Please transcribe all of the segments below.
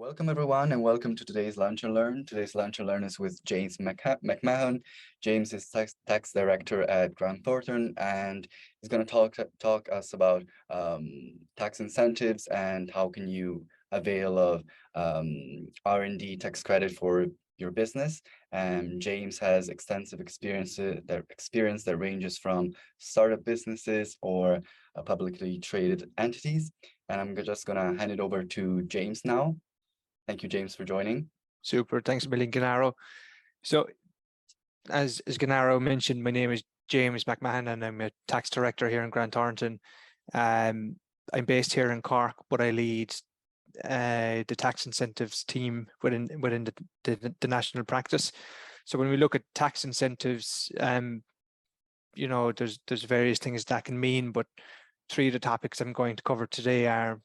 Welcome everyone and welcome to today's Lunch and Learn. Today's Lunch and Learn is with James McMahon. James is tax director at Grant Thornton and he's going to talk us about tax incentives and how can you avail of R&D tax credit for your business. And James has extensive experience that ranges from startup businesses or publicly traded entities. And I'm just going to hand it over to James now. Thank you, James, for joining. Super. Thanks a million, Gennaro. So as Gennaro mentioned, my name is James McMahon and I'm a tax director here in Grant Thornton. I'm based here in Cork, but I lead the tax incentives team within the national practice. So when we look at tax incentives, you know, there's various things that can mean, but three of the topics I'm going to cover today are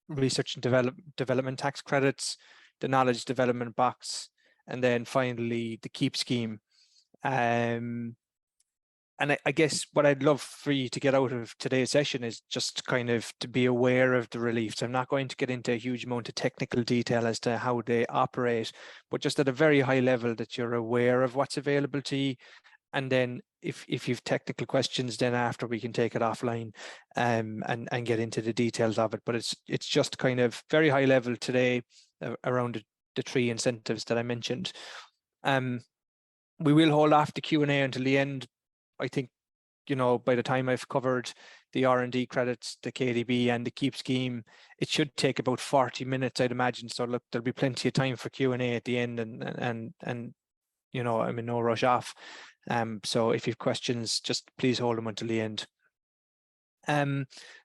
research and development tax credits, the knowledge development box, and then finally the KEEP scheme. And I guess what I'd love for you to get out of today's session is just kind of to be aware of the reliefs. I'm not going to get into a huge amount of technical detail as to how they operate, but just at a very high level that you're aware of what's available to you. And then if you've technical questions, then after we can take it offline and get into the details of it. But it's just kind of very high level today around the three incentives that I mentioned. We will hold off the Q&A until the end. I think, you know, by the time I've covered the R&D credits, the KDB and the KEEP scheme, it should take about 40 minutes, I'd imagine. So look, there'll be plenty of time for Q&A at the end and you know, I'm in no rush off. So if you have questions, just please hold them until the end.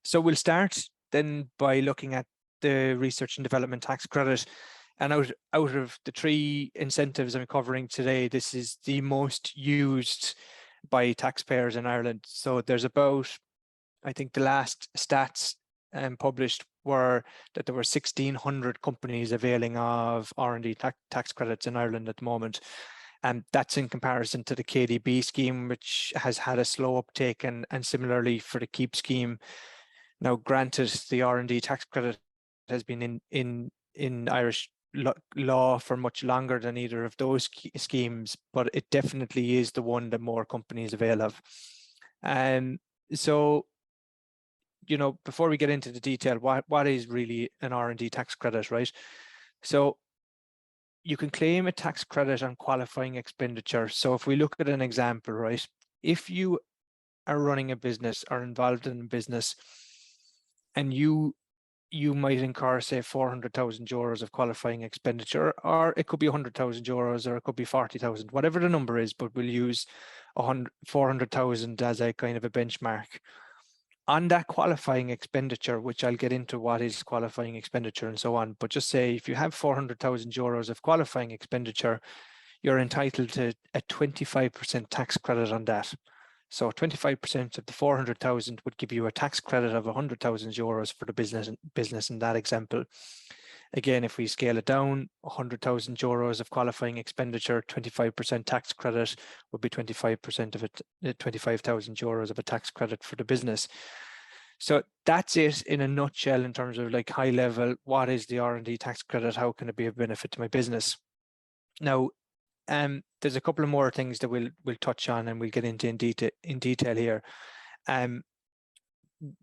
So we'll start then by looking at the research and development tax credit. And out of the three incentives I'm covering today, this is the most used by taxpayers in Ireland. So there's about, I think the last stats published were that there were 1,600 companies availing of R&D tax credits in Ireland at the moment. And that's in comparison to the KDB scheme, which has had a slow uptake, and similarly for the KEEP scheme. Now, granted, the R&D tax credit has been in Irish law for much longer than either of those schemes, but it definitely is the one that more companies avail of. So, you know, before we get into the detail, what is really an R&D tax credit, right? So you can claim a tax credit on qualifying expenditure. So if we look at an example, right, if you are running a business or involved in a business and you might incur, say, 400,000 euros of qualifying expenditure, or it could be 100,000 euros, or it could be 40,000, whatever the number is, but we'll use 400,000 as a kind of a benchmark. On that qualifying expenditure, which I'll get into what is qualifying expenditure and so on, but just say if you have 400,000 euros of qualifying expenditure, you're entitled to a 25% tax credit on that. So 25% of the 400,000 would give you a tax credit of 100,000 euros for the business in that example. Again, if we scale it down, 100,000 euros of qualifying expenditure, 25% tax credit would be 25% of it, 25,000 euros of a tax credit for the business. So that's it in a nutshell in terms of like high level, what is the R&D tax credit? How can it be of benefit to my business? Now, there's a couple of more things that we'll touch on and we'll get into in detail here.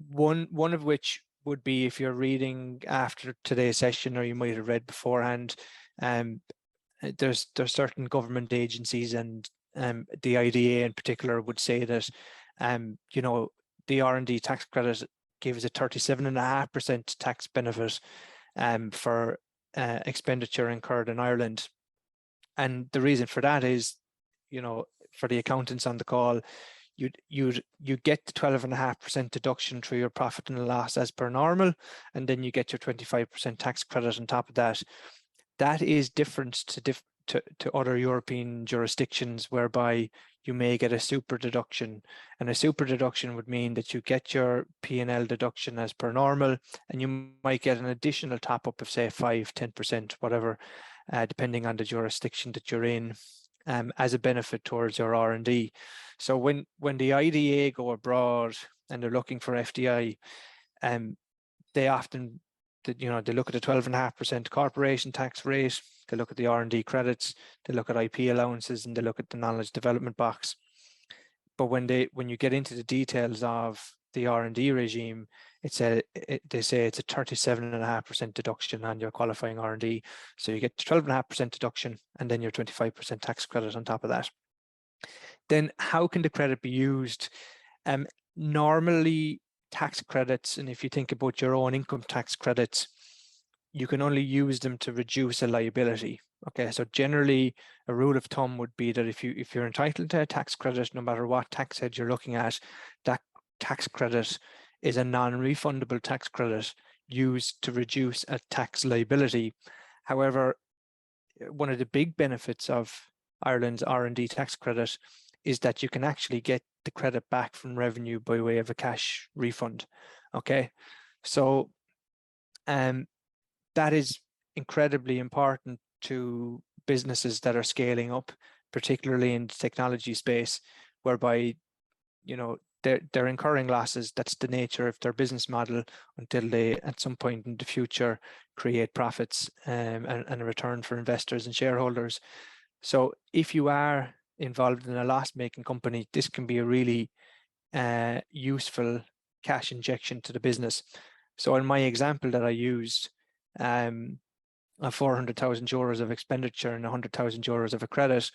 One of which would be, if you're reading after today's session, or you might have read beforehand, there's certain government agencies and the IDA in particular would say that you know, the R&D tax credit gives a 37.5% tax benefit for expenditure incurred in Ireland. And the reason for that is, you know, for the accountants on the call, you get the 12.5% deduction through your profit and loss as per normal, and then you get your 25% tax credit on top of that. That is different to other European jurisdictions, whereby you may get a super deduction, and a super deduction would mean that you get your P&L deduction as per normal, and you might get an additional top up of, say, 5-10%, whatever, depending on the jurisdiction that you're in, as a benefit towards your R&D. So when the IDA go abroad and they're looking for FDI, they often they look at the 12.5% corporation tax rate, they look at the R&D credits, they look at IP allowances, and they look at the knowledge development box. But when you get into the details of the R&D regime, they say it's a 37.5% deduction on your qualifying R&D. So you get 12.5% deduction and then your 25% tax credit on top of that. Then how can the credit be used? Normally tax credits, and if you think about your own income tax credits, you can only use them to reduce a liability. Okay, so generally a rule of thumb would be that if you're entitled to a tax credit, no matter what tax head you're looking at, that tax credit is a non-refundable tax credit used to reduce a tax liability. However, one of the big benefits of Ireland's R&D tax credit is that you can actually get the credit back from revenue by way of a cash refund. Okay, so that is incredibly important to businesses that are scaling up, particularly in the technology space, whereby they're incurring losses. That's the nature of their business model until they, at some point in the future, create profits and a return for investors and shareholders. So if you are involved in a loss-making company, this can be a really useful cash injection to the business. So in my example that I used, of 400,000 euros of expenditure and 100,000 euros of a credit,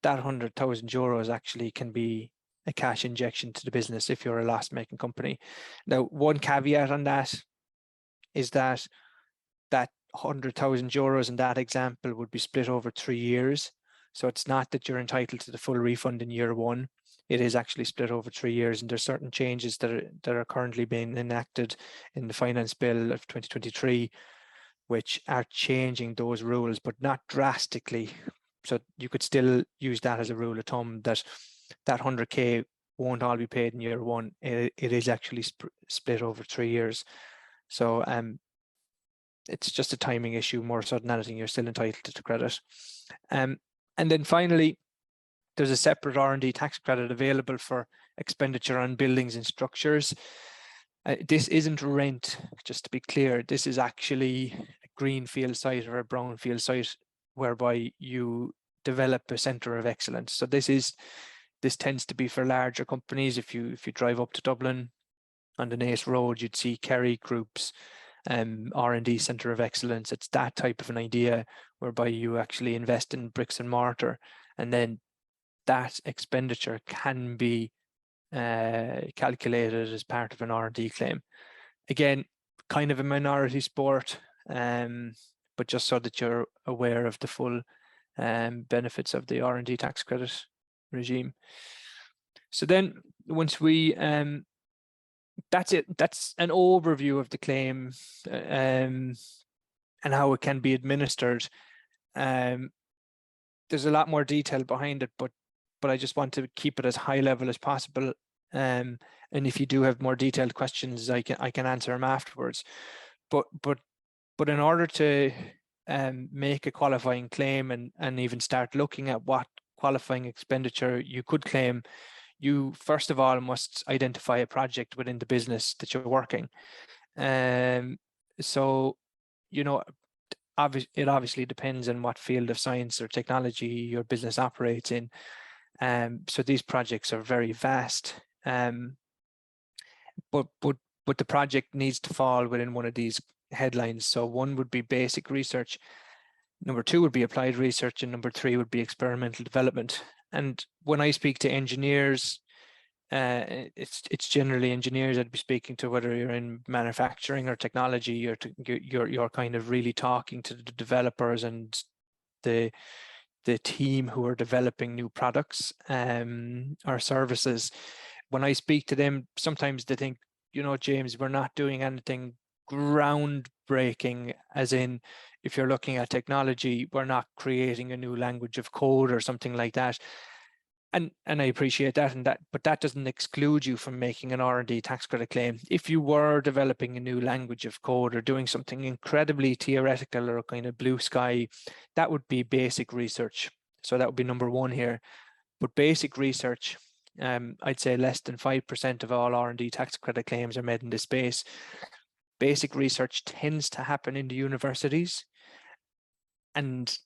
that 100,000 euros actually can be a cash injection to the business if you're a loss-making company. Now, one caveat on that is that 100,000 euros in that example would be split over 3 years. So it's not that you're entitled to the full refund in year one. It is actually split over 3 years, and there's certain changes that are currently being enacted in the Finance Bill of 2023, which are changing those rules, but not drastically. So you could still use that as a rule of thumb that 100K won't all be paid in year one. It is actually split over 3 years. So it's just a timing issue more so than anything. You're still entitled to the credit. And then finally, there's a separate R&D tax credit available for expenditure on buildings and structures. This isn't rent, just to be clear. This is actually a greenfield site or a brownfield site whereby you develop a center of excellence. So this tends to be for larger companies. If you drive up to Dublin on the Naas Road, you'd see Kerry Group's R&D Center of Excellence. It's that type of an idea whereby you actually invest in bricks and mortar, and then that expenditure can be calculated as part of an R&D claim. Again, kind of a minority sport, but just so that you're aware of the full benefits of the R&D tax credit regime. So then once we that's it. That's an overview of the claim and how it can be administered. There's a lot more detail behind it, but I just want to keep it as high level as possible. And if you do have more detailed questions, I can answer them afterwards. But in order to make a qualifying claim and even start looking at what qualifying expenditure you could claim, you first of all must identify a project within the business that you're working. So, it obviously depends on what field of science or technology your business operates in. So these projects are very vast, but the project needs to fall within one of these headlines. So one would be basic research, number two would be applied research, and number three would be experimental development. And when I speak to engineers, it's generally engineers I'd be speaking to, whether you're in manufacturing or technology. You're kind of really talking to the developers and the team who are developing new products or services. When I speak to them, sometimes they think, James, we're not doing anything groundbreaking, as in, if you're looking at technology, we're not creating a new language of code or something like that. And I appreciate that, but that doesn't exclude you from making an R&D tax credit claim. If you were developing a new language of code or doing something incredibly theoretical or kind of blue sky, that would be basic research. So that would be number one here. But basic research, I'd say less than 5% of all R&D tax credit claims are made in this space. basic research tends to happen in the universities, and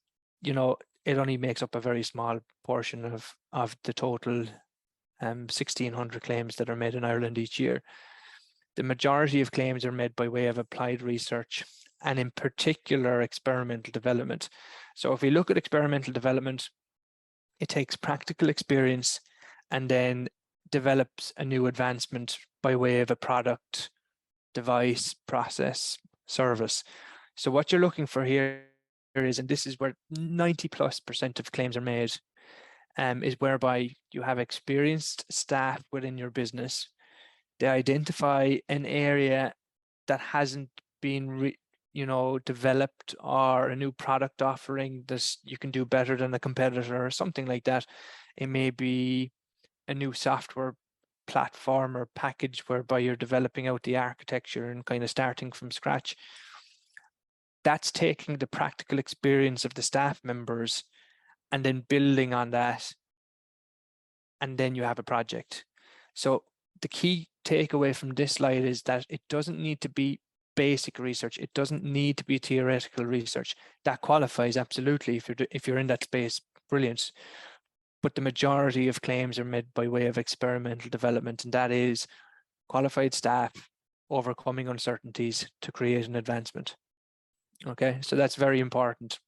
it only makes up a very small portion of the total 1,600 claims that are made in Ireland each year. The majority of claims are made by way of applied research, and in particular experimental development. So if we look at experimental development, it takes practical experience and then develops a new advancement by way of a product, device, process, service. So what you're looking for here is, and this is where 90+% of claims are made, is whereby you have experienced staff within your business. They identify an area that hasn't been developed, or a new product offering that you can do better than a competitor or something like that. It may be a new software platform or package whereby you're developing out the architecture and kind of starting from scratch. That's taking the practical experience of the staff members and then building on that, and then you have a project. So the key takeaway from this slide is that it doesn't need to be basic research. It doesn't need to be theoretical research. That qualifies absolutely if you're in that space, brilliant. But the majority of claims are made by way of experimental development, and that is qualified staff overcoming uncertainties to create an advancement. Okay, so that's very important.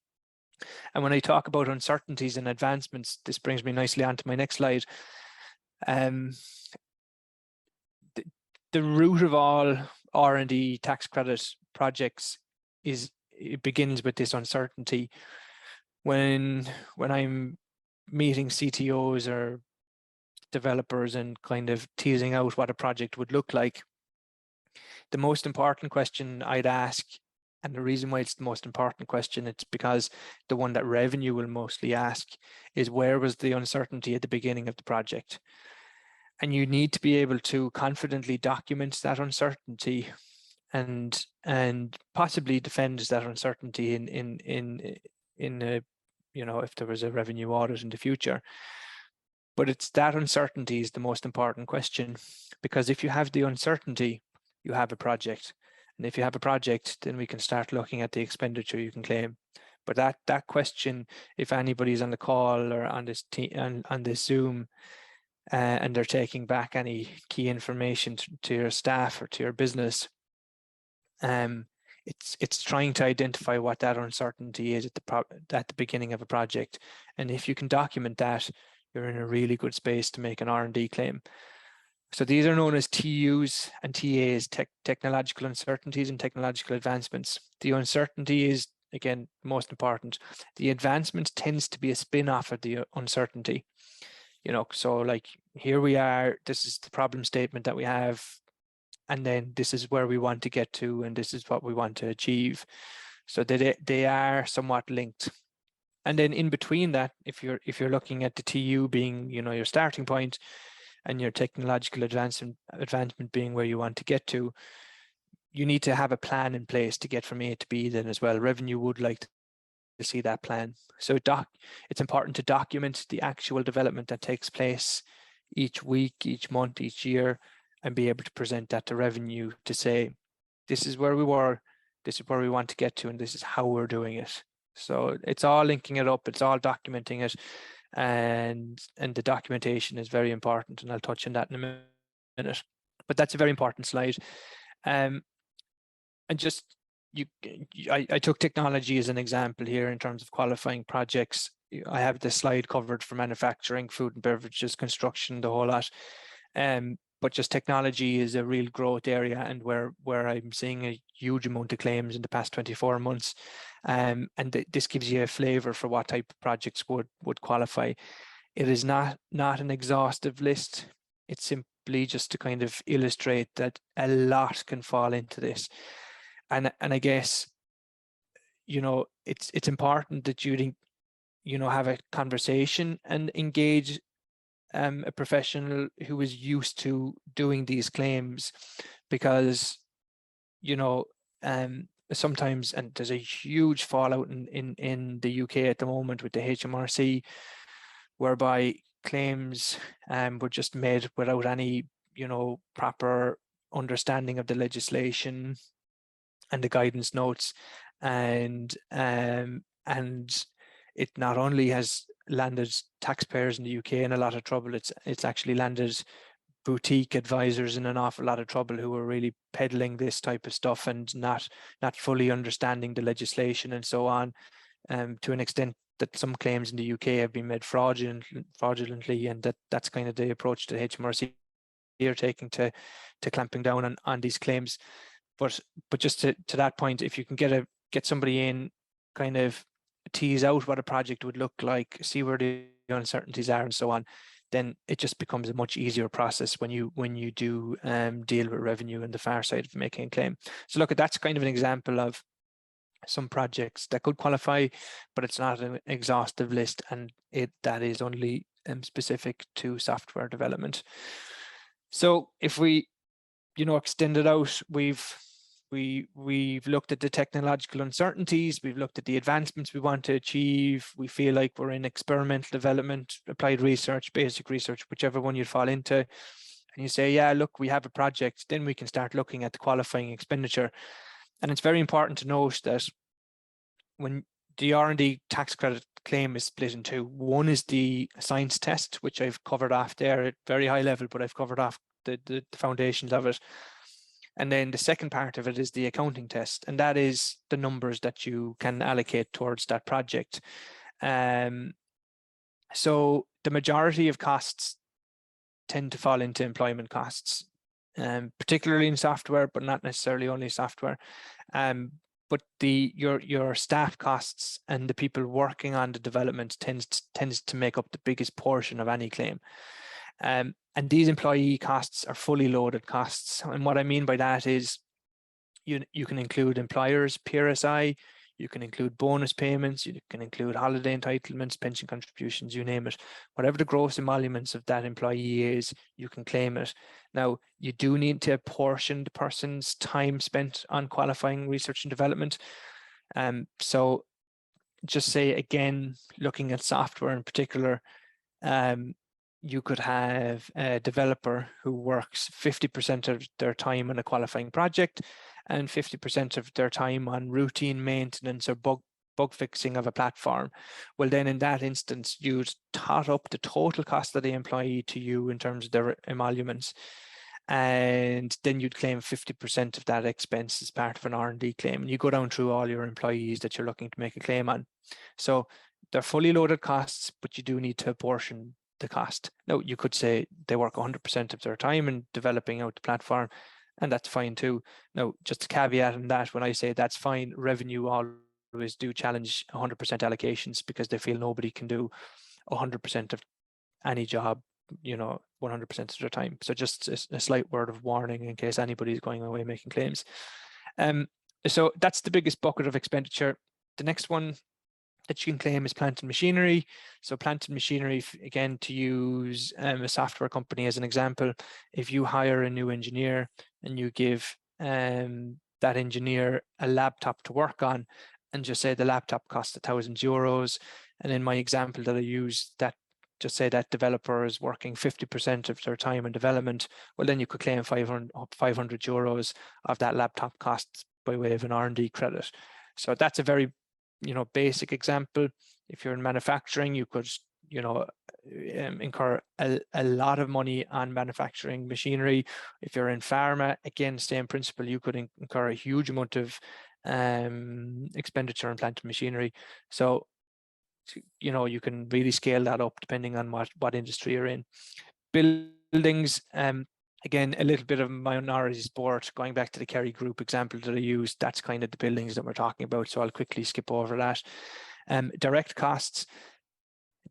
And when I talk about uncertainties and advancements, this brings me nicely on to my next slide. The root of all R&D tax credit projects it begins with this uncertainty. When I'm meeting CTOs or developers and kind of teasing out what a project would look like, the most important question I'd ask, and the reason why it's the most important question, it's because the one that revenue will mostly ask, is where was the uncertainty at the beginning of the project? And you need to be able to confidently document that uncertainty and possibly defend that uncertainty in a, if there was a revenue audit in the future. But it's that uncertainty is the most important question, because if you have the uncertainty, you have a project. And if you have a project, then we can start looking at the expenditure you can claim. But that question, if anybody's on the call or on this Zoom, and they're taking back any key information to your staff or to your business, it's trying to identify what that uncertainty is at the beginning of a project. And if you can document that, you're in a really good space to make an R&D claim. So these are known as TUs and TAs, technological uncertainties and technological advancements. The uncertainty is, again, most important. The advancement tends to be a spin-off of the uncertainty. So like here we are, this is the problem statement that we have, and then this is where we want to get to, and this is what we want to achieve. So they are somewhat linked. And then in between that, if you're looking at the TU being, your starting point, and your technological advancement being where you want to get to, you need to have a plan in place to get from A to B then as well. Revenue would like to see that plan. So it's important to document the actual development that takes place each week, each month, each year, and be able to present that to revenue to say, this is where we were, this is where we want to get to, and this is how we're doing it. So it's all linking it up, it's all documenting it, and the documentation is very important, and I'll touch on that in a minute. But that's a very important slide. And just I took technology as an example here in terms of qualifying projects. I have this slide covered for manufacturing, food and beverages, construction, the whole lot. But just technology is a real growth area, and where I'm seeing a huge amount of claims in the past 24 months. And this gives you a flavor for what type of projects would qualify. It is not an exhaustive list. It's simply just to kind of illustrate that a lot can fall into this. And I guess, it's important that you have a conversation and engage a professional who is used to doing these claims, because sometimes, and there's a huge fallout in the UK at the moment with the HMRC, whereby claims were just made without any proper understanding of the legislation, the guidance notes, and it not only has landed taxpayers in the UK in a lot of trouble, it's actually landed boutique advisors in an awful lot of trouble who are really peddling this type of stuff and not fully understanding the legislation and so on, to an extent that some claims in the UK have been made fraudulently, and that's kind of the approach that HMRC are taking to clamping down on these claims. But just to that point, if you can get somebody in, kind of tease out what a project would look like, see where the uncertainties are and so on, then it just becomes a much easier process when you do deal with revenue and the far side of making a claim. So look, that's kind of an example of some projects that could qualify, but it's not an exhaustive list, and that is only specific to software development. So if we extend it out, we've looked at the technological uncertainties, we've looked at the advancements we want to achieve, we feel like we're in experimental development, applied research, basic research, whichever one you fall into, and you say, yeah, look, we have a project, then we can start looking at the qualifying expenditure. And it's very important to note that when the R&D tax credit claim is split in two, one is the science test, which I've covered off there at very high level, but I've covered off the foundations of it. And then the second part of it is the accounting test, and that is the numbers that you can allocate towards that project. So the majority of costs tend to fall into employment costs, particularly in software, but not necessarily only software. But your staff costs and the people working on the development tends to make up the biggest portion of any claim. And these employee costs are fully loaded costs. And what I mean by that is you can include employers, PRSI, you can include bonus payments, you can include holiday entitlements, pension contributions, you name it. Whatever the gross emoluments of that employee is, you can claim it. Now, you do need to apportion the person's time spent on qualifying research and development. So just say, again, looking at software in particular, you could have a developer who works 50% of their time on a qualifying project and 50% of their time on routine maintenance or bug fixing of a platform. Well, then in that instance, you'd tot up the total cost of the employee to you in terms of their emoluments, and then you'd claim 50% of that expense as part of an R&D claim. And you go down through all your employees that you're looking to make a claim on. So they're fully loaded costs, but you do need to apportion the cost. Now, you could say they work 100% of their time in developing out the platform, and that's fine too. Now, just a caveat on that, when I say that's fine, revenue always do challenge 100% allocations because they feel nobody can do 100% of any job, 100% of their time. So just a slight word of warning in case anybody's going away making claims. So that's the biggest bucket of expenditure. The next one that you can claim is plant and machinery. So plant and machinery, again, to use a software company as an example, if you hire a new engineer and you give that engineer a laptop to work on, and just say the laptop costs €1,000, and in my example that I use, that just say that developer is working 50% of their time in development, well, then you could claim €500 of that laptop cost by way of an R&D credit. So that's a very basic example. If you're in manufacturing, you could incur a lot of money on manufacturing machinery. If you're in pharma, again, same principle, you could incur a huge amount of expenditure on plant and machinery. So you can really scale that up depending on what industry you're in. Buildings, again, a little bit of minority sport, going back to the Kerry Group example that I used, that's kind of the buildings that we're talking about. So I'll quickly skip over that. Direct costs.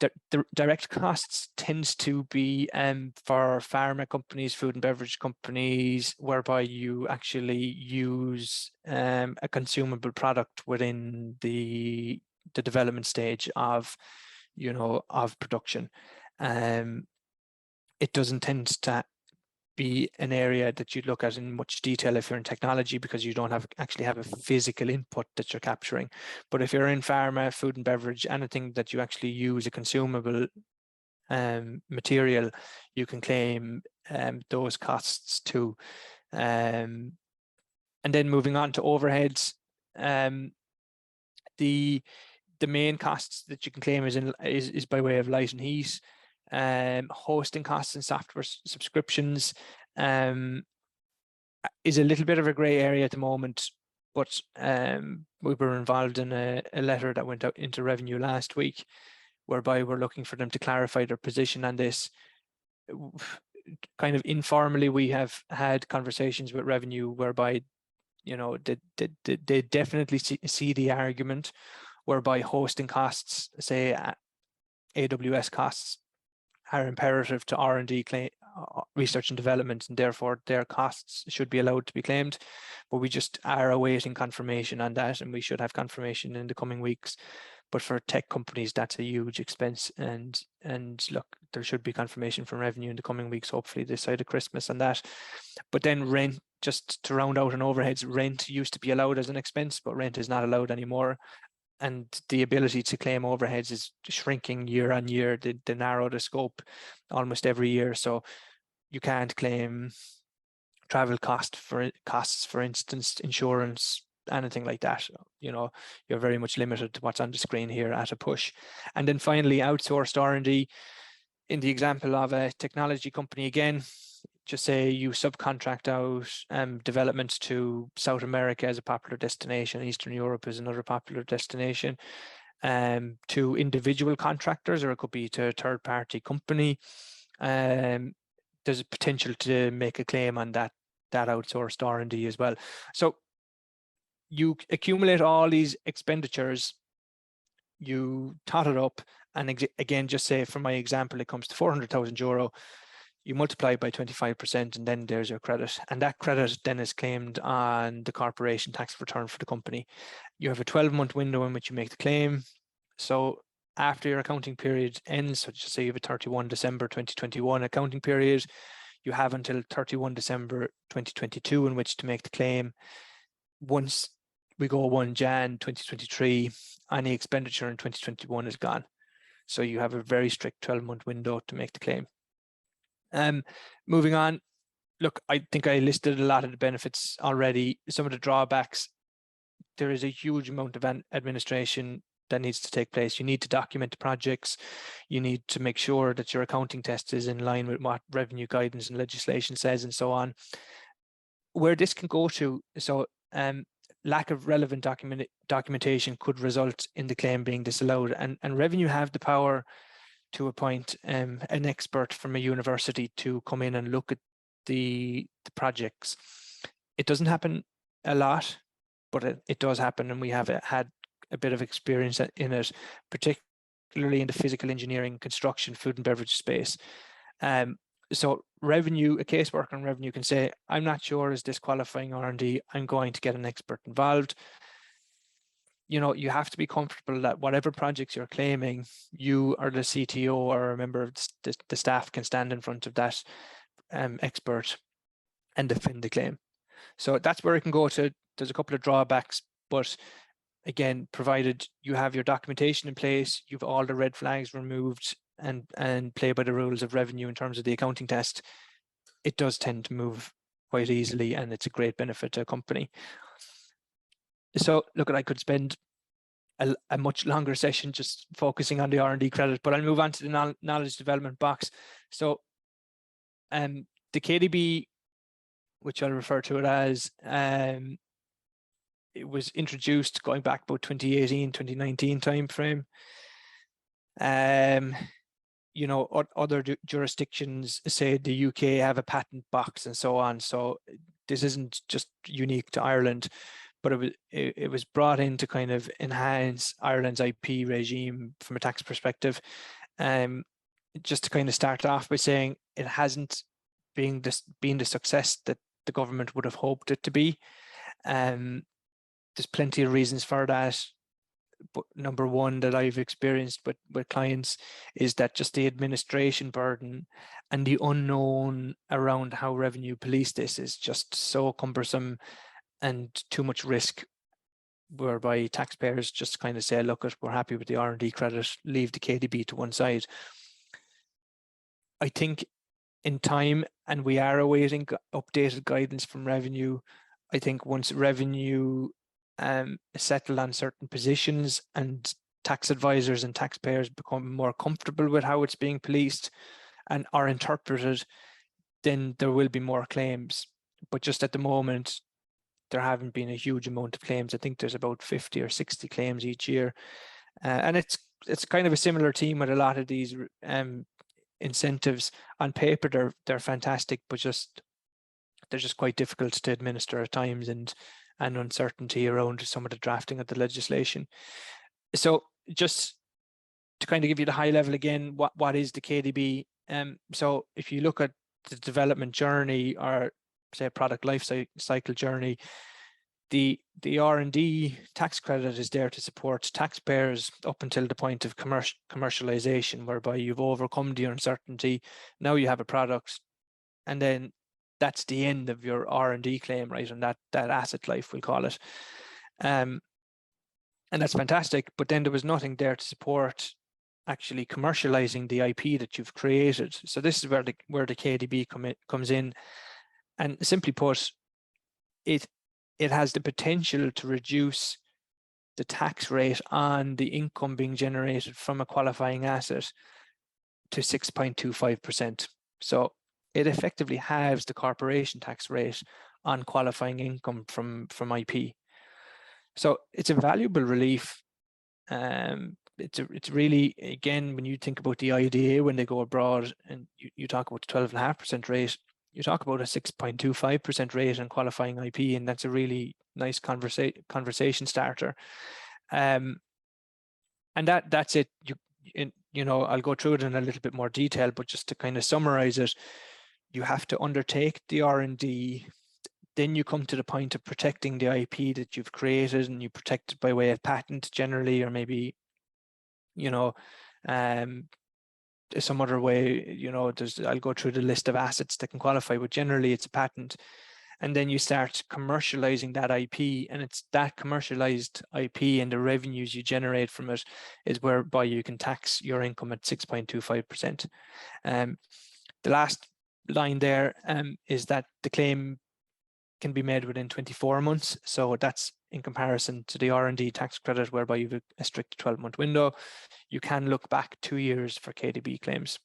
The direct costs tends to be for pharma companies, food and beverage companies, whereby you actually use a consumable product within the development stage of production. It doesn't tend to be an area that you'd look at in much detail if you're in technology, because you don't actually have a physical input that you're capturing. But if you're in pharma, food and beverage, anything that you actually use a consumable material, you can claim those costs too. And then moving on to overheads, the main costs that you can claim is by way of light and heat, hosting costs and software subscriptions. Is a little bit of a grey area at the moment, but we were involved in a letter that went out into revenue last week, whereby we're looking for them to clarify their position on this. Kind of informally, we have had conversations with revenue whereby, you know, they definitely see the argument whereby hosting costs, say AWS costs, are imperative to R&D research and development, and therefore their costs should be allowed to be claimed. But we just are awaiting confirmation on that, and we should have confirmation in the coming weeks. But for tech companies, that's a huge expense, and look, there should be confirmation from revenue in the coming weeks, hopefully this side of Christmas on that. But then rent, just to round out on overheads, rent used to be allowed as an expense, but rent is not allowed anymore. And the ability to claim overheads is shrinking year on year. They narrow the scope almost every year. So you can't claim travel costs, for instance, insurance, anything like that. You know, you're very much limited to what's on the screen here at a push. And then finally, outsourced R&D. In the example of a technology company, again, just say you subcontract out development to South America as a popular destination, Eastern Europe is another popular destination, to individual contractors, or it could be to a third-party company. There's a potential to make a claim on that outsourced R&D as well. So you accumulate all these expenditures, you tot it up, and again, just say for my example, it comes to €400,000. You multiply by 25%, and then there's your credit. And that credit then is claimed on the corporation tax return for the company. You have a 12-month window in which you make the claim. So after your accounting period ends, so just say you have a 31 December 2021 accounting period, you have until 31 December 2022 in which to make the claim. Once we go 1 Jan 2023, any expenditure in 2021 is gone. So you have a very strict 12-month window to make the claim. Moving on, look, I think I listed a lot of the benefits already. Some of the drawbacks, there is a huge amount of administration that needs to take place. You need to document the projects. You need to make sure that your accounting test is in line with what revenue guidance and legislation says, and so on. Where this can go to, so lack of relevant documentation could result in the claim being disallowed, and revenue have the power to appoint an expert from a university to come in and look at the projects. It doesn't happen a lot, but it does happen, and we have had a bit of experience in it, particularly in the physical engineering, construction, food and beverage space. So revenue, a caseworker in revenue can say, I'm not sure, is this qualifying R&D? I'm going to get an expert involved. You know, you have to be comfortable that whatever projects you're claiming, you or the CTO or a member of the staff can stand in front of that expert and defend the claim. So that's where it can go to. There's a couple of drawbacks, but again, provided you have your documentation in place, you've all the red flags removed, and play by the rules of revenue in terms of the accounting test, it does tend to move quite easily, and it's a great benefit to a company. So look, I could spend a much longer session just focusing on the R&D credit, but I'll move on to the knowledge development box. So the KDB, which I'll refer to it as, it was introduced going back about 2018, 2019 timeframe. You know, other jurisdictions, say the UK, have a patent box and so on. So this isn't just unique to Ireland, but it was brought in to kind of enhance Ireland's IP regime from a tax perspective. Just to kind of start off by saying it hasn't been the success that the government would have hoped it to be. There's plenty of reasons for that. But number one that I've experienced with clients is that just the administration burden and the unknown around how revenue police this is just so cumbersome and too much risk, whereby taxpayers just kind of say, look, we're happy with the R&D credit, leave the KDB to one side. I think in time, and we are awaiting updated guidance from revenue, I think once revenue is settled on certain positions and tax advisors and taxpayers become more comfortable with how it's being policed and are interpreted, then there will be more claims. But just at the moment, there haven't been a huge amount of claims. I think there's about 50 or 60 claims each year. And it's kind of a similar theme with a lot of these incentives. On paper, they're fantastic, but they're just quite difficult to administer at times, and uncertainty around some of the drafting of the legislation. So just to kind of give you the high level again, what is the KDB? So if you look at the development journey, or say product life cycle journey, the R&D tax credit is there to support taxpayers up until the point of commercialization, whereby you've overcome the uncertainty. Now you have a product, and then that's the end of your R&D claim, right? And that asset life, we'll call it. And that's fantastic. But then there was nothing there to support actually commercializing the IP that you've created. So this is where the KDB comes in. And simply put, it has the potential to reduce the tax rate on the income being generated from a qualifying asset to 6.25%. So it effectively halves the corporation tax rate on qualifying income from IP. So it's a valuable relief. It's really, again, when you think about the IDA, when they go abroad and you talk about the 12.5% rate, you talk about a 6.25% rate on qualifying IP, and that's a really nice conversation starter. And that's it. You know, I'll go through it in a little bit more detail, but just to kind of summarize it, you have to undertake the R&D, then you come to the point of protecting the IP that you've created, and you protect it by way of patent generally, or maybe, you know, some other way, you know, I'll go through the list of assets that can qualify, but generally it's a patent. And then you start commercializing that IP, and it's that commercialized IP and the revenues you generate from it is whereby you can tax your income at 6.25%. The last line there is that the claim can be made within 24 months. So that's in comparison to the R&D tax credit, whereby you have a strict 12-month window. You can look back 2 years for KDB claims.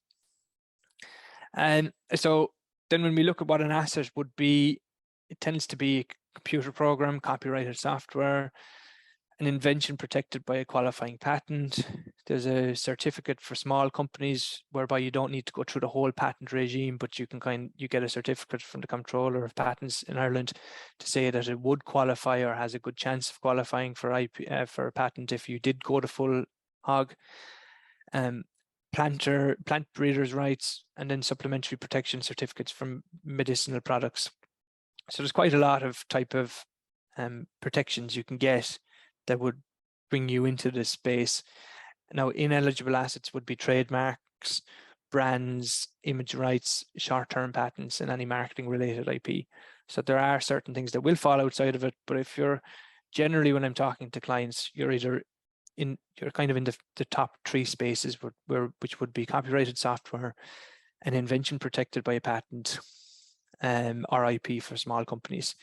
And so then when we look at what an asset would be, it tends to be a computer program, copyrighted software, an invention protected by a qualifying patent. There's a certificate for small companies whereby you don't need to go through the whole patent regime, but you get a certificate from the Comptroller of Patents in Ireland to say that it would qualify or has a good chance of qualifying for IP for a patent if you did go to full hog. Plant breeders' rights, and then supplementary protection certificates from medicinal products. So there's quite a lot of type of protections you can get that would bring you into this space. Now, ineligible assets would be trademarks, brands, image rights, short-term patents, and any marketing related IP. So there are certain things that will fall outside of it, but if you're generally, when I'm talking to clients, you're either you're kind of in the top 3 spaces which would be copyrighted software, an invention protected by a patent, or IP for small companies.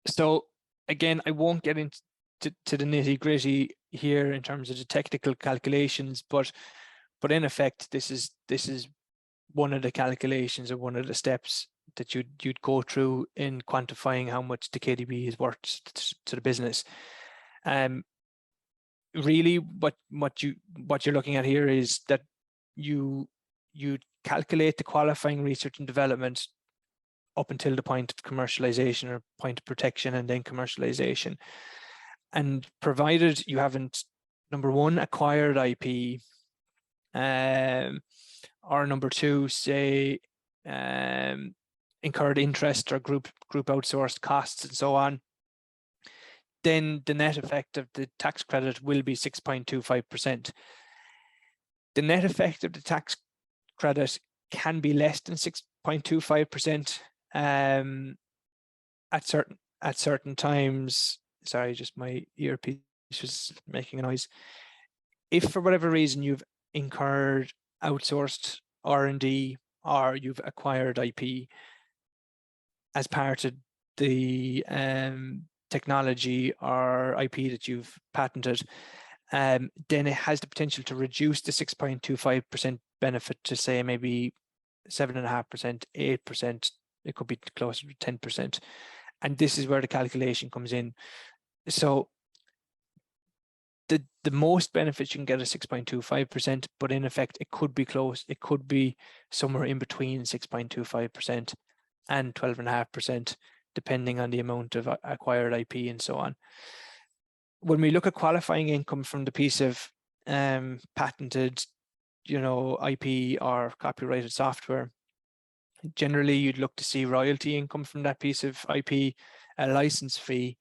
So again, I won't get into the nitty-gritty here in terms of the technical calculations, but in effect, this is one of the calculations or one of the steps that you'd go through in quantifying how much the KDB is worth to the business. Really, what you're looking at here is that you calculate the qualifying research and development up until the point of commercialization or point of protection, and then commercialization. And provided you haven't, number one, acquired IP, or number two, say, incurred interest or group outsourced costs and so on, then the net effect of the tax credit will be 6.25%. The net effect of the tax credit can be less than 6.25% at certain times. Sorry, just my earpiece was making a noise. If for whatever reason you've incurred outsourced R&D or you've acquired IP, as part of the technology or IP that you've patented, then it has the potential to reduce the 6.25% benefit to, say, maybe 7.5%, 8%. It could be closer to 10%. And this is where the calculation comes in. So the most benefits you can get is 6.25%, but in effect, it could be close. It could be somewhere in between 6.25% and 12.5%, depending on the amount of acquired IP and so on. When we look at qualifying income from the piece of patented, IP or copyrighted software, generally you'd look to see royalty income from that piece of IP, a license fee,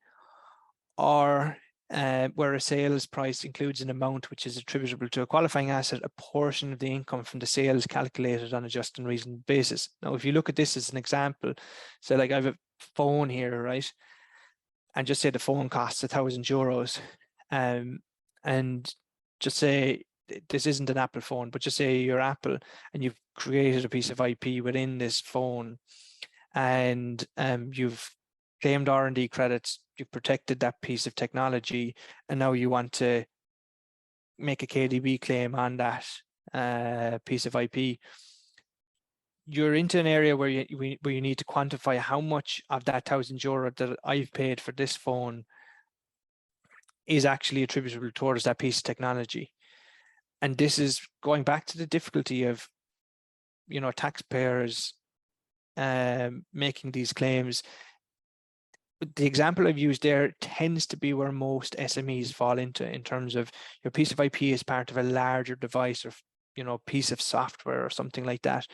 or where a sales price includes an amount which is attributable to a qualifying asset, a portion of the income from the sales calculated on a just and reasonable basis. Now, if you look at this as an example, so like I have a phone here, right? And just say the phone costs €1,000, and just say this isn't an Apple phone, but just say you're Apple and you've created a piece of IP within this phone, and you've claimed R&D credits, you've protected that piece of technology, and now you want to make a KDB claim on that piece of IP. You're into an area where you need to quantify how much of that €1,000 that I've paid for this phone is actually attributable towards that piece of technology. And this is going back to the difficulty of, taxpayers making these claims. The example I've used there tends to be where most SMEs fall into, in terms of your piece of IP is part of a larger device or, piece of software or something like that.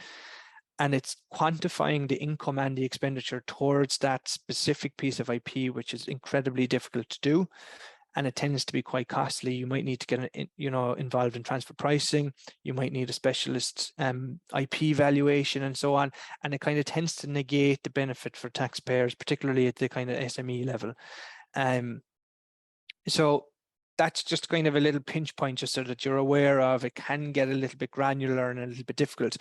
And it's quantifying the income and the expenditure towards that specific piece of IP, which is incredibly difficult to do. And it tends to be quite costly. You might need to get, involved in transfer pricing. You might need a specialist IP valuation and so on. And it kind of tends to negate the benefit for taxpayers, particularly at the kind of SME level. So that's just kind of a little pinch point, just so that you're aware of. It can get a little bit granular and a little bit difficult.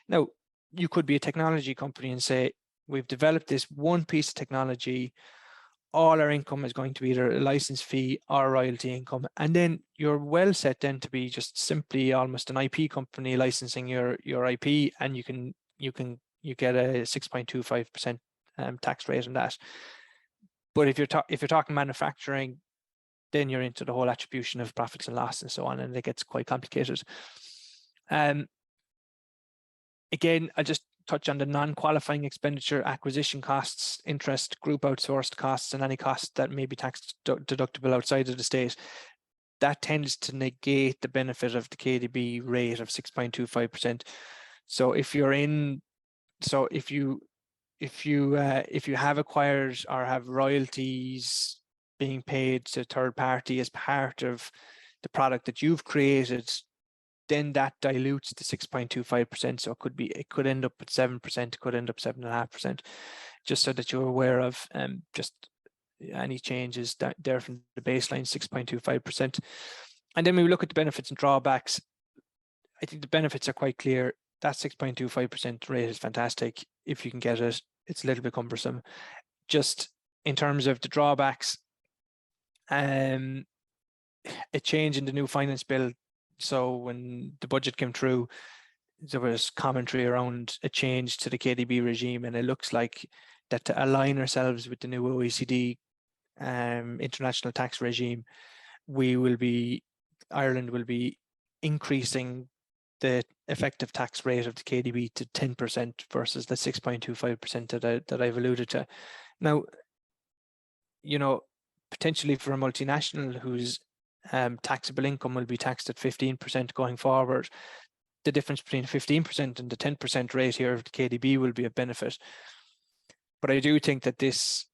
Now, you could be a technology company and say, we've developed this one piece of technology. All our income is going to be either a license fee or royalty income. And then you're well set then to be just simply almost an IP company licensing your IP, and you get a 6.25% tax rate on that. But if you're talking manufacturing, then you're into the whole attribution of profits and loss and so on, and it gets quite complicated. Again, I'll just touch on the non-qualifying expenditure, acquisition costs, interest, group outsourced costs, and any costs that may be tax deductible outside of the state. That tends to negate the benefit of the KDB rate of 6.25%. So if you have acquired or have royalties being paid to third party as part of the product that you've created, then that dilutes the 6.25%. So it could end up at 7%, it could end up 7.5%, just so that you're aware of just any changes that there from the baseline 6.25%. And then when we look at the benefits and drawbacks, I think the benefits are quite clear. That 6.25% rate is fantastic. If you can get it, it's a little bit cumbersome. Just in terms of the drawbacks, a change in the new finance bill. So when the budget came through, there was commentary around a change to the KDB regime, and it looks like that to align ourselves with the new OECD international tax regime, Ireland will be increasing the effective tax rate of the KDB to 10% versus the 6.25% that I've alluded to. Now, potentially for a multinational whose taxable income will be taxed at 15% going forward, the difference between 15% and the 10% rate here of the KDB will be a benefit. But I do think that this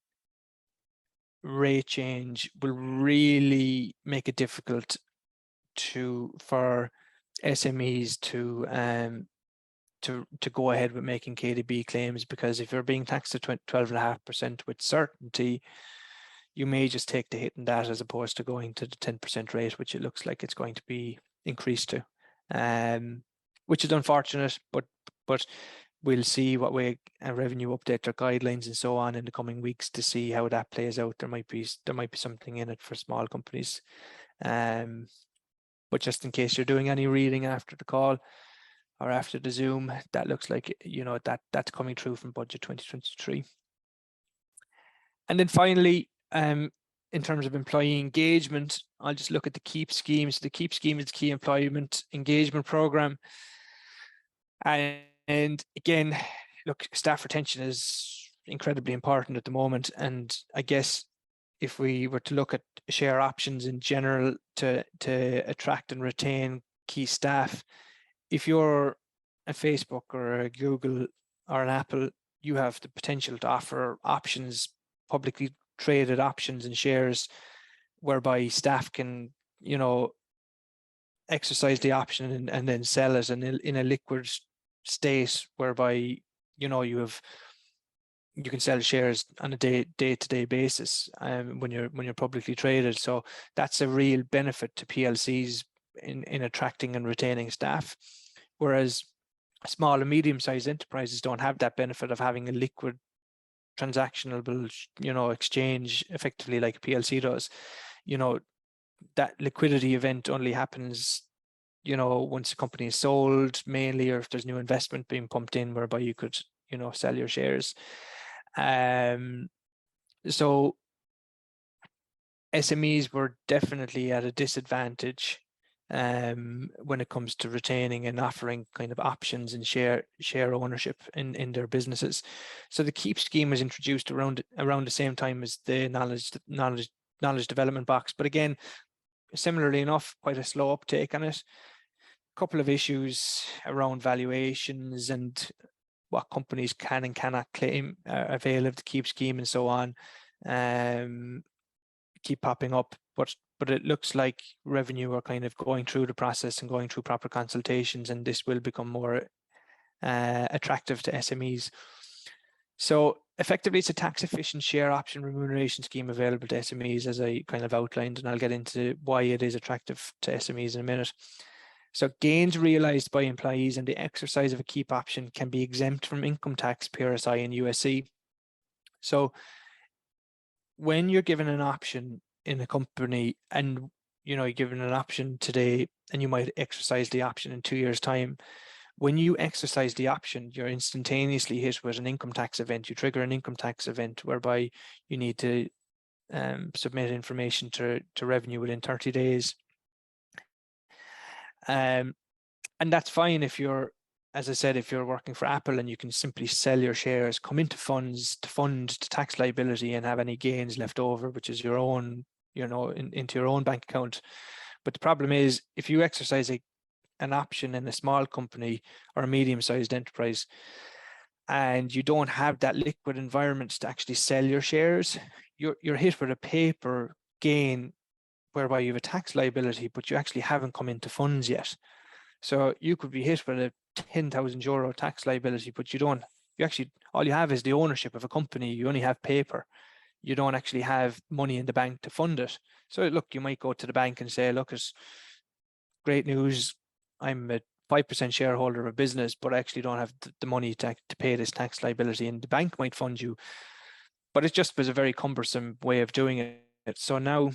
rate change will really make it difficult for SMEs to go ahead with making KDB claims, because if you're being taxed at 12.5% with certainty, you may just take the hit in that as opposed to going to the 10% rate, which it looks like it's going to be increased to, which is unfortunate. But we'll see what way a revenue update their guidelines and so on in the coming weeks to see how that plays out. There might be something in it for small companies. But just in case you're doing any reading after the call or after the Zoom, that looks like, you know, that's coming through from budget 2023. And then finally, in terms of employee engagement, I'll just look at the KEEP scheme. So the KEEP scheme is the Key Employment Engagement Program. And again, look, staff retention is incredibly important at the moment. And I guess if we were to look at share options in general to attract and retain key staff, if you're a Facebook or a Google or an Apple, you have the potential to offer options, publicly traded options and shares, whereby staff can, you know, exercise the option and then sell it in a liquid state, whereby, you know, you can sell shares on a day-to-day basis when you're publicly traded. So that's a real benefit to PLCs in attracting and retaining staff, whereas small and medium-sized enterprises don't have that benefit of having a liquid transactionable, you know, exchange effectively like a PLC does. You know, that liquidity event only happens, you know, once a company is sold mainly, or if there's new investment being pumped in, whereby you could, you know, sell your shares. So SMEs were definitely at a disadvantage when it comes to retaining and offering kind of options and share ownership in their businesses. So the KEEP scheme was introduced around the same time as the knowledge development box, but again, similarly enough, quite a slow uptake on it. A couple of issues around valuations and what companies can and cannot claim avail of the KEEP scheme and so on keep popping up, but it looks like revenue are kind of going through the process and going through proper consultations, and this will become more attractive to SMEs. So effectively, it's a tax efficient share option remuneration scheme available to SMEs, as I kind of outlined, and I'll get into why it is attractive to SMEs in a minute. So gains realized by employees and the exercise of a KEEP option can be exempt from income tax, PRSI and USC. So when you're given an option in a company, and you know, you're given an option today and you might exercise the option in 2 years' time, when you exercise the option, you're instantaneously hit with an income tax event. You trigger an income tax event whereby you need to submit information to revenue within 30 days. And that's fine if you're, as I said, if you're working for Apple and you can simply sell your shares, come into funds to fund the tax liability and have any gains left over, which is your own, you know, into your own bank account. But the problem is, if you exercise an option in a small company or a medium-sized enterprise, and you don't have that liquid environment to actually sell your shares, you're hit with a paper gain whereby you have a tax liability, but you actually haven't come into funds yet. So you could be hit with a €10,000 tax liability, but all you have is the ownership of a company. You only have paper. You don't actually have money in the bank to fund it. So look, you might go to the bank and say, look, it's great news. I'm a 5% shareholder of a business, but I actually don't have the money to pay this tax liability, and the bank might fund you. But it just was a very cumbersome way of doing it. So now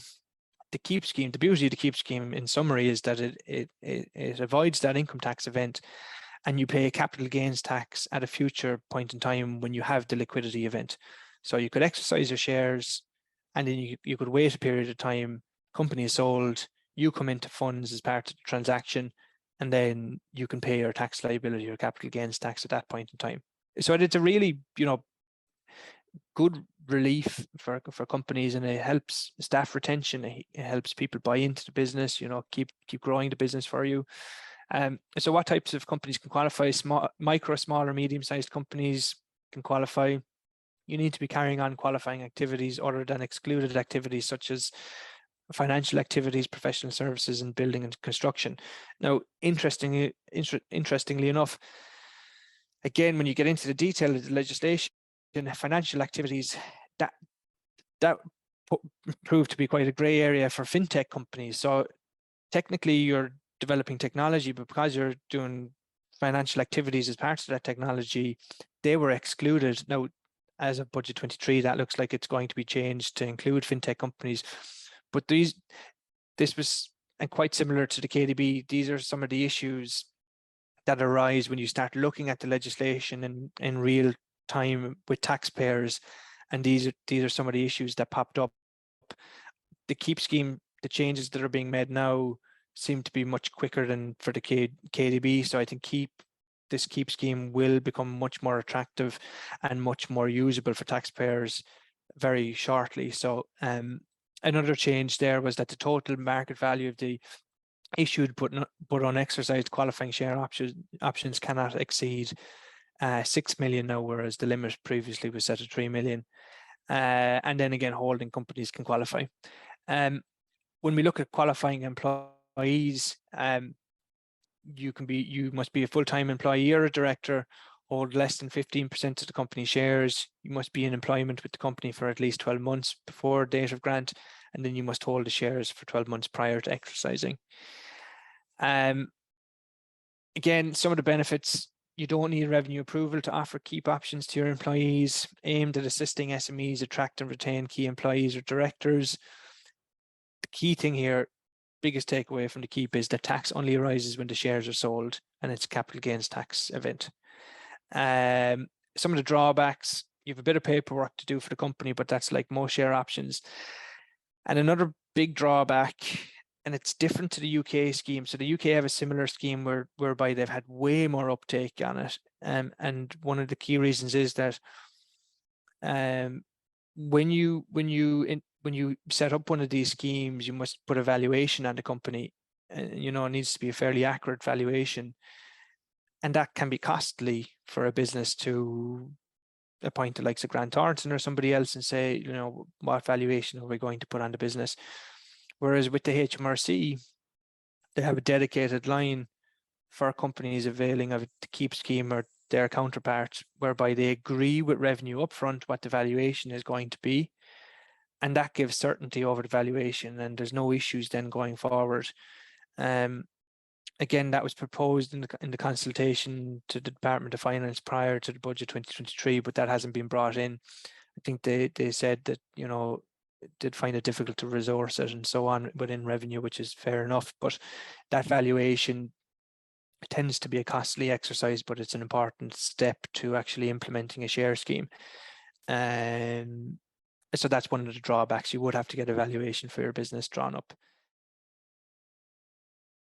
the KEEP scheme, the beauty of the KEEP scheme in summary is that it avoids that income tax event, and you pay capital gains tax at a future point in time when you have the liquidity event. So you could exercise your shares, and then you could wait a period of time, company is sold, you come into funds as part of the transaction, and then you can pay your tax liability or capital gains tax at that point in time. So it's a really, you know, good relief for companies, and it helps staff retention. It helps people buy into the business, you know, keep growing the business for you. So what types of companies can qualify? Micro, small or medium-sized companies can qualify. You need to be carrying on qualifying activities other than excluded activities such as financial activities, professional services, and building and construction. Now, interestingly enough, again, when you get into the detail of the legislation, financial activities, that proved to be quite a gray area for fintech companies. So technically you're developing technology, but because you're doing financial activities as part of that technology, they were excluded. Now, as of budget 23, that looks like it's going to be changed to include fintech companies. But this was, and quite similar to the KDB, these are some of the issues that arise when you start looking at the legislation in real time with taxpayers. And these are some of the issues that popped up. The KEEP scheme, the changes that are being made now seem to be much quicker than for the KDB. So I think this KEEP scheme will become much more attractive and much more usable for taxpayers very shortly. So another change there was that the total market value of the issued but unexercised qualifying share options cannot exceed 6 million now, whereas the limit previously was set at 3 million. And then again, holding companies can qualify. When we look at qualifying employees, you must be a full-time employee or a director, hold less than 15% of the company shares. You must be in employment with the company for at least 12 months before date of grant, and then you must hold the shares for 12 months prior to exercising. Again, some of the benefits: you don't need revenue approval to offer KEEP options to your employees, aimed at assisting SMEs attract and retain key employees or directors. The key thing here, biggest takeaway from the KEEP, is that tax only arises when the shares are sold, and it's a capital gains tax event. Some of the drawbacks: you have a bit of paperwork to do for the company, but that's like most share options. And another big drawback, and it's different to the UK scheme. So the UK have a similar scheme whereby they've had way more uptake on it. And one of the key reasons is that when you set up one of these schemes, you must put a valuation on the company. It needs to be a fairly accurate valuation. And that can be costly for a business to appoint the likes of Grant Thornton or somebody else and say, what valuation are we going to put on the business? Whereas with the HMRC, they have a dedicated line for companies availing of the KEEP scheme or their counterparts, whereby they agree with revenue upfront what the valuation is going to be. And that gives certainty over the valuation, and there's no issues then going forward. Again, that was proposed in the consultation to the Department of Finance prior to the budget 2023, but that hasn't been brought in. I think they said that, did find it difficult to resource it and so on within revenue, which is fair enough. But that valuation tends to be a costly exercise, but it's an important step to actually implementing a share scheme. So that's one of the drawbacks. You would have to get a valuation for your business drawn up.